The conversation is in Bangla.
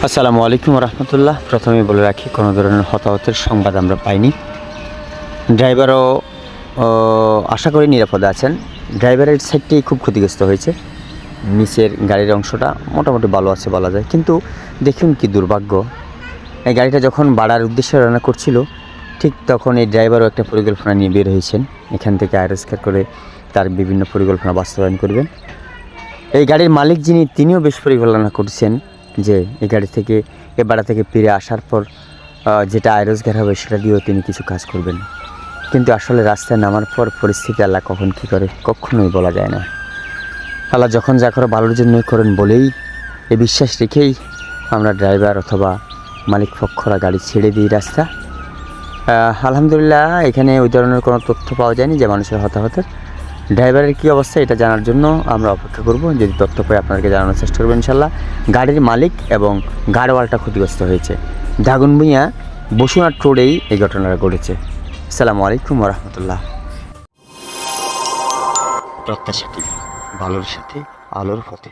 আসসালামু আলাইকুম রহমতুল্লাহ। প্রথমেই বলে রাখি, কোনো ধরনের হতাহতের সংবাদ আমরা পাইনি। ড্রাইভারও আশা করি নিরাপদে আছেন। ড্রাইভারের সাইডটাই খুব ক্ষতিগ্রস্ত হয়েছে। নিচের গাড়ির অংশটা মোটামুটি ভালো আছে বলা যায়, কিন্তু দেখুন কি দুর্ভাগ্য, এই গাড়িটা যখন বাড়ার উদ্দেশ্যে রান্না করছিল, ঠিক তখন এই ড্রাইভারও একটা পরিকল্পনা নিয়ে বের হয়েছেন এখান থেকে আয়রস্কার করে তার বিভিন্ন পরিকল্পনা বাস্তবায়ন করবেন। এই গাড়ির মালিক যিনি, তিনিও বেশ পরিকল্পনা করছেন যে এই গাড়ি থেকে এ বাড়া থেকে ফিরে আসার পর যেটা আয় রোজগার হবে সেটা দিয়েও তিনি কিছু কাজ করবেন। কিন্তু আসলে রাস্তায় নামার পর পরিস্থিতি আল্লাহ কখন কী করে কখনোই বলা যায় না। আল্লাহ যখন যা করে ভালোর জন্যই করেন বলেই এই বিশ্বাস রেখেই আমরা ড্রাইভার অথবা মালিক পক্ষরা গাড়ি ছেড়ে দিই রাস্তা। আলহামদুলিল্লাহ, এখানে ওই ধরনের কোনো তথ্য পাওয়া যায়নি যে মানুষের হতাহতের। ড্রাইভারের কী অবস্থা এটা জানার জন্য আমরা অপেক্ষা করব। যদি তথ্য পাই আপনাদেরকে জানানোর চেষ্টা করবো ইনশাল্লাহ। গাড়ির মালিক এবং গাড়োয়ালটা ক্ষতিগ্রস্ত হয়েছে। দাগনভূঞা বসুনাট রোডেই এই ঘটনাটা ঘটেছে। আসসালামু আলাইকুম রহমতুল্লাহ। প্রত্যাশা ভালোর সাথে আলোর পথে।